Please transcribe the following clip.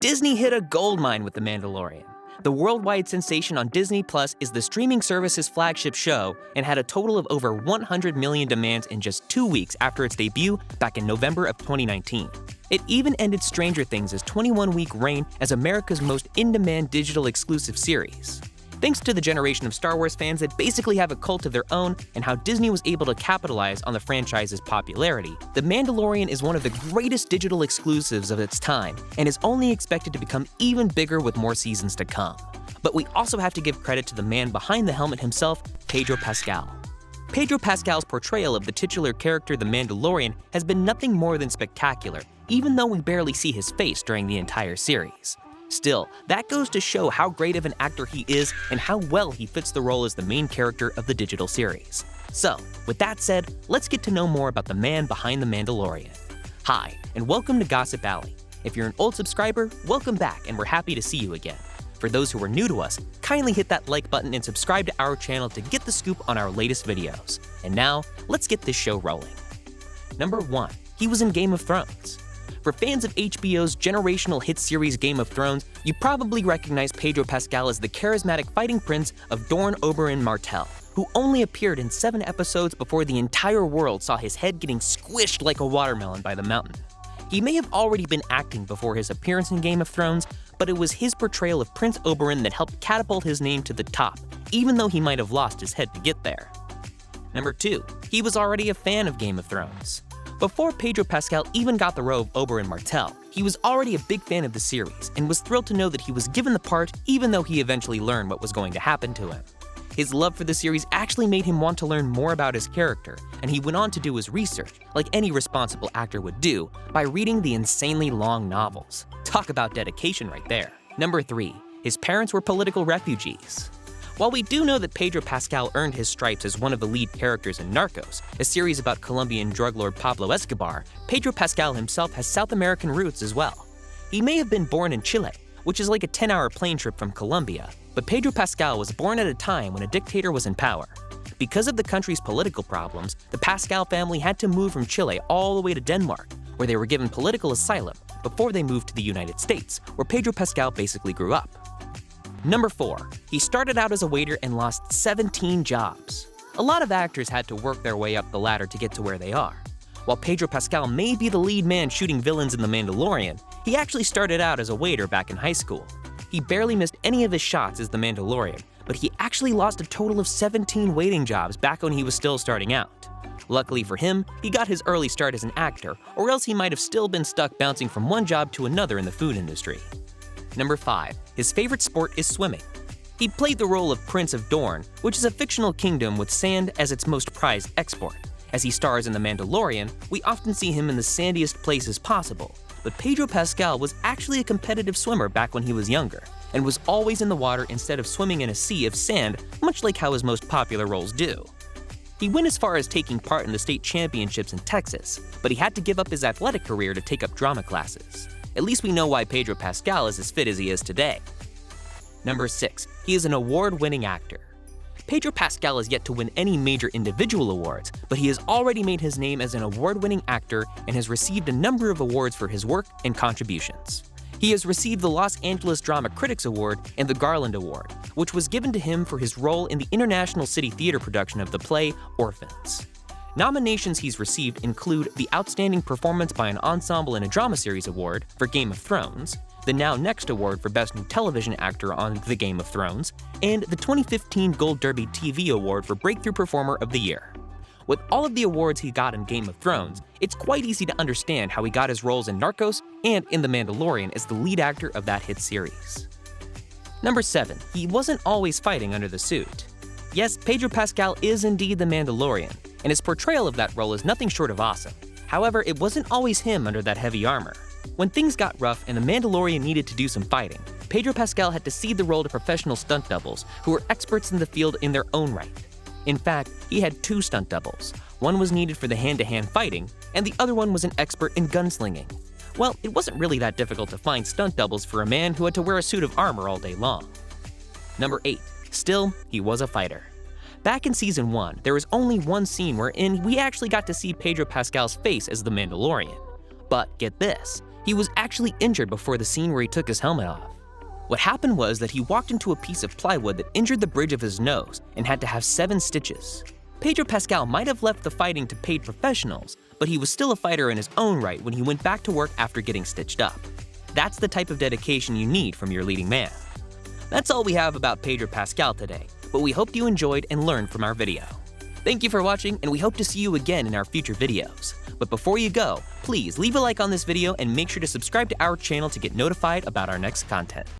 Disney hit a goldmine with The Mandalorian. The worldwide sensation on Disney Plus is the streaming service's flagship show and had a total of over 100 million demands in just 2 weeks after its debut back in November of 2019. It even ended Stranger Things' 21-week reign as America's most in-demand digital exclusive series. Thanks to the generation of Star Wars fans that basically have a cult of their own and how Disney was able to capitalize on the franchise's popularity, The Mandalorian is one of the greatest digital exclusives of its time and is only expected to become even bigger with more seasons to come. But we also have to give credit to the man behind the helmet himself, Pedro Pascal. Pedro Pascal's portrayal of the titular character The Mandalorian has been nothing more than spectacular, even though we barely see his face during the entire series. Still, that goes to show how great of an actor he is and how well he fits the role as the main character of the digital series. So, with that said, let's get to know more about the man behind The Mandalorian. Hi, and welcome to Gossip Alley. If you're an old subscriber, welcome back and we're happy to see you again. For those who are new to us, kindly hit that like button and subscribe to our channel to get the scoop on our latest videos. And now, let's get this show rolling. Number 1. He was in Game of Thrones. For fans of HBO's generational hit series Game of Thrones, you probably recognize Pedro Pascal as the charismatic fighting prince of Dorne Oberyn Martell, who only appeared in 7 episodes before the entire world saw his head getting squished like a watermelon by the mountain. He may have already been acting before his appearance in Game of Thrones, but it was his portrayal of Prince Oberyn that helped catapult his name to the top, even though he might have lost his head to get there. Number 2. He was already a fan of Game of Thrones. Before Pedro Pascal even got the role of Oberyn Martell, he was already a big fan of the series and was thrilled to know that he was given the part even though he eventually learned what was going to happen to him. His love for the series actually made him want to learn more about his character, and he went on to do his research, like any responsible actor would do, by reading the insanely long novels. Talk about dedication right there. Number 3. His parents were political refugees. While we do know that Pedro Pascal earned his stripes as one of the lead characters in Narcos, a series about Colombian drug lord Pablo Escobar, Pedro Pascal himself has South American roots as well. He may have been born in Chile, which is like a 10-hour plane trip from Colombia, but Pedro Pascal was born at a time when a dictator was in power. Because of the country's political problems, the Pascal family had to move from Chile all the way to Denmark, where they were given political asylum before they moved to the United States, where Pedro Pascal basically grew up. Number 4. He started out as a waiter and lost 17 jobs. A lot of actors had to work their way up the ladder to get to where they are. While Pedro Pascal may be the lead man shooting villains in The Mandalorian, he actually started out as a waiter back in high school. He barely missed any of his shots as The Mandalorian, but he actually lost a total of 17 waiting jobs back when he was still starting out. Luckily for him, he got his early start as an actor, or else he might have still been stuck bouncing from one job to another in the food industry. Number 5. His favorite sport is swimming. He played the role of Prince of Dorne, which is a fictional kingdom with sand as its most prized export. As he stars in The Mandalorian, we often see him in the sandiest places possible, but Pedro Pascal was actually a competitive swimmer back when he was younger, and was always in the water instead of swimming in a sea of sand, much like how his most popular roles do. He went as far as taking part in the state championships in Texas, but he had to give up his athletic career to take up drama classes. At least we know why Pedro Pascal is as fit as he is today. Number 6. He is an award-winning actor. Pedro Pascal has yet to win any major individual awards, but he has already made his name as an award-winning actor and has received a number of awards for his work and contributions. He has received the Los Angeles Drama Critics Award and the Garland Award, which was given to him for his role in the International City Theater production of the play Orphans. Nominations he's received include the Outstanding Performance by an Ensemble in a Drama Series Award for Game of Thrones, the Now Next Award for Best New Television Actor on The Game of Thrones, and the 2015 Gold Derby TV Award for Breakthrough Performer of the Year. With all of the awards he got in Game of Thrones, it's quite easy to understand how he got his roles in Narcos and in The Mandalorian as the lead actor of that hit series. Number 7. He wasn't always fighting under the suit. Yes, Pedro Pascal is indeed the Mandalorian, and his portrayal of that role is nothing short of awesome. However, it wasn't always him under that heavy armor. When things got rough and the Mandalorian needed to do some fighting, Pedro Pascal had to cede the role to professional stunt doubles who were experts in the field in their own right. In fact, he had 2 stunt doubles. One was needed for the hand-to-hand fighting, and the other one was an expert in gunslinging. Well, it wasn't really that difficult to find stunt doubles for a man who had to wear a suit of armor all day long. Number 8. Still, he was a fighter. Back in Season 1, there was only one scene wherein we actually got to see Pedro Pascal's face as the Mandalorian. But get this, He was actually injured before the scene where he took his helmet off. What happened was that he walked into a piece of plywood that injured the bridge of his nose and had to have 7 stitches. Pedro Pascal might have left the fighting to paid professionals, but he was still a fighter in his own right when he went back to work after getting stitched up. That's the type of dedication you need from your leading man. That's all we have about Pedro Pascal today, but we hope you enjoyed and learned from our video. Thank you for watching, and we hope to see you again in our future videos. But before you go, please leave a like on this video and make sure to subscribe to our channel to get notified about our next content.